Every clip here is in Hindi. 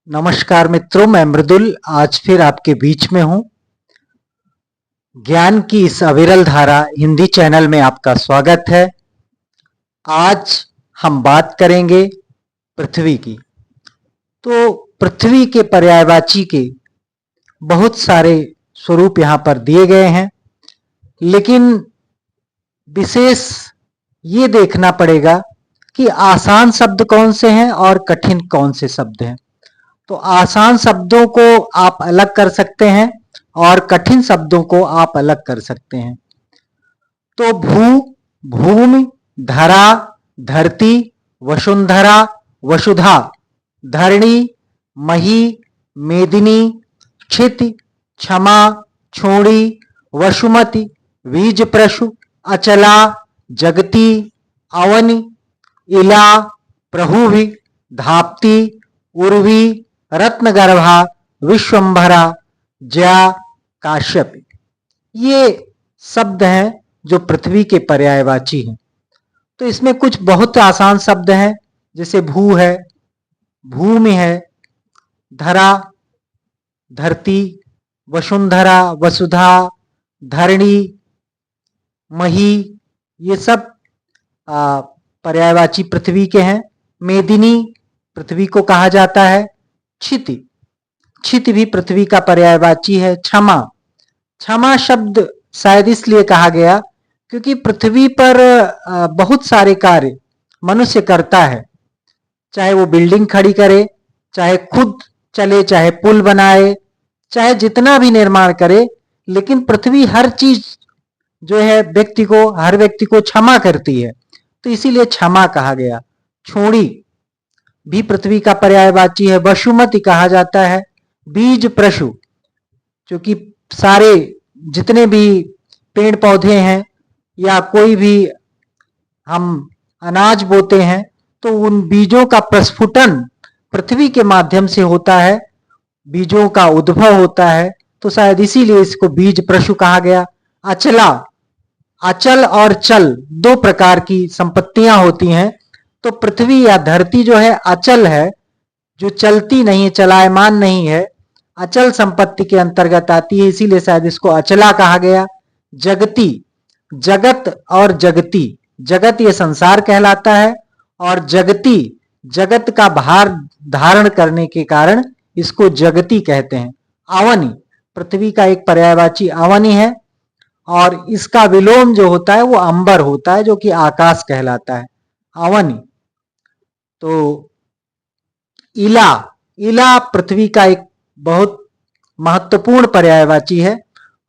नमस्कार मित्रों, मैं मृदुल आज फिर आपके बीच में हूं। ज्ञान की इस अविरल धारा हिंदी चैनल में आपका स्वागत है। आज हम बात करेंगे पृथ्वी की। तो पृथ्वी के पर्यायवाची के बहुत सारे स्वरूप यहाँ पर दिए गए हैं, लेकिन विशेष ये देखना पड़ेगा कि आसान शब्द कौन से हैं और कठिन कौन से शब्द हैं। तो आसान शब्दों को आप अलग कर सकते हैं और कठिन शब्दों को आप अलग कर सकते हैं। तो भूमि, धरा, धरती, वसुंधरा, वसुधा, धरणी, मही, मेदिनी, क्षिति, क्षमा, छोड़ी, वसुमती, बीजप्रसु, अचला, जगती, अवनी, इला, प्रहुभि, धाप्ती, उर्वी, रत्नगर्भा, विश्वंभरा, ज्या, काश्यपी। ये शब्द हैं जो पृथ्वी के पर्यायवाची हैं। तो इसमें कुछ बहुत आसान शब्द हैं, जैसे भू है, भूमि है, धरा, धरती, वसुंधरा, वसुधा, धरणी, मही, ये सब पर्यायवाची पृथ्वी के हैं। मेदिनी पृथ्वी को कहा जाता है। क्षिति, क्षिति भी पृथ्वी का पर्यायवाची है। क्षमा, क्षमा शब्द शायद इसलिए कहा गया क्योंकि पृथ्वी पर बहुत सारे कार्य मनुष्य करता है, चाहे वो बिल्डिंग खड़ी करे, चाहे खुद चले, चाहे पुल बनाए, चाहे जितना भी निर्माण करे, लेकिन पृथ्वी हर चीज जो है हर व्यक्ति को क्षमा करती है, तो इसीलिए क्षमा कहा गया। छोड़ी भी पृथ्वी का पर्यायवाची है। वसुमती कहा जाता है। बीज प्रसु, क्योंकि सारे जितने भी पेड़ पौधे हैं या कोई भी हम अनाज बोते हैं तो उन बीजों का प्रस्फुटन पृथ्वी के माध्यम से होता है, बीजों का उद्भव होता है, तो शायद इसीलिए इसको बीज प्रसु कहा गया। अचला, अचल और चल दो प्रकार की संपत्तियां होती हैं। तो पृथ्वी या धरती जो है अचल है, जो चलती नहीं है, चलायमान नहीं है, अचल संपत्ति के अंतर्गत आती है, इसीलिए शायद इसको अचला कहा गया। जगती, जगत और जगती, जगत ये संसार कहलाता है और जगती जगत का भार धारण करने के कारण इसको जगती कहते हैं। अवनी पृथ्वी का एक पर्यायवाची अवनी है और इसका विलोम जो होता है वो अंबर होता है, जो कि आकाश कहलाता है। अवनी। तो इला, इला पृथ्वी का एक बहुत महत्वपूर्ण पर्यायवाची है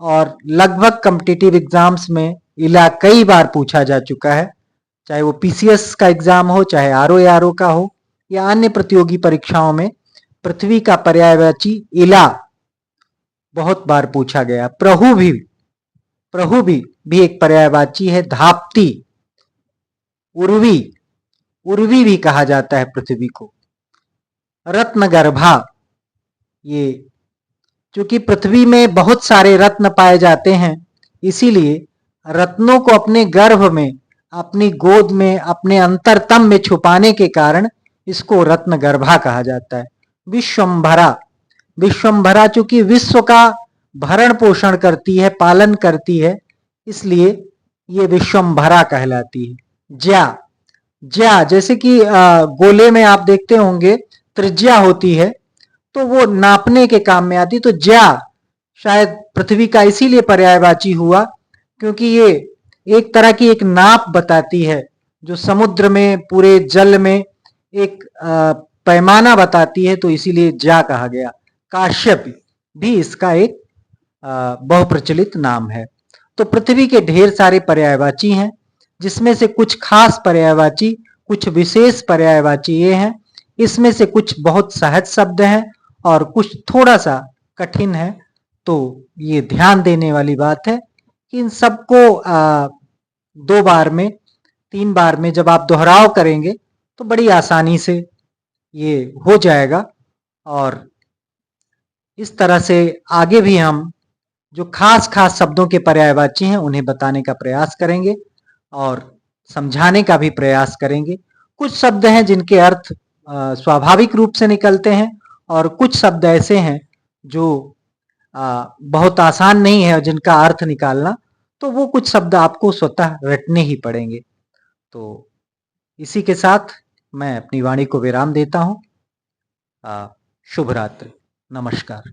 और लगभग कॉम्पिटिटिव एग्जाम्स में इला कई बार पूछा जा चुका है, चाहे वो पीसीएस का एग्जाम हो, चाहे आरओ का हो या अन्य प्रतियोगी परीक्षाओं में पृथ्वी का पर्यायवाची इला बहुत बार पूछा गया। प्रहुभि, प्रहुभि भी एक पर्यायवाची है। धाप्ती, उर्वी, उर्वी भी कहा जाता है पृथ्वी को। रत्नगर्भा, ये क्योंकि पृथ्वी में बहुत सारे रत्न पाए जाते हैं, इसीलिए रत्नों को अपने गर्भ में, अपनी गोद में, अपने अंतरतम में छुपाने के कारण इसको रत्नगर्भा कहा जाता है। विश्वंभरा, विश्वंभरा चूंकि विश्व का भरण पोषण करती है, पालन करती है, इसलिए ये विश्वंभरा कहलाती है। ज्या, ज्या जैसे कि गोले में आप देखते होंगे त्रिज्या होती है, तो वो नापने के काम में आती, तो ज्या शायद पृथ्वी का इसीलिए पर्यायवाची हुआ क्योंकि ये एक तरह की एक नाप बताती है, जो समुद्र में, पूरे जल में एक पैमाना बताती है, तो इसीलिए ज्या कहा गया। काश्यप भी इसका एक बहुप्रचलित नाम है। तो पृथ्वी के ढेर सारे पर्यायवाची हैं, जिसमें से कुछ खास पर्यायवाची, कुछ विशेष पर्यायवाची ये हैं। इसमें से कुछ बहुत सहज शब्द हैं और कुछ थोड़ा सा कठिन है। तो ये ध्यान देने वाली बात है कि इन सबको 2 बार में, 3 बार में जब आप दोहराव करेंगे तो बड़ी आसानी से ये हो जाएगा। और इस तरह से आगे भी हम जो खास खास शब्दों के पर्यायवाची हैं उन्हें बताने का प्रयास करेंगे और समझाने का भी प्रयास करेंगे। कुछ शब्द हैं जिनके अर्थ स्वाभाविक रूप से निकलते हैं और कुछ शब्द ऐसे हैं जो बहुत आसान नहीं है जिनका अर्थ निकालना, तो वो कुछ शब्द आपको स्वतः रटने ही पड़ेंगे। तो इसी के साथ मैं अपनी वाणी को विराम देता हूँ। शुभ रात्रि, नमस्कार।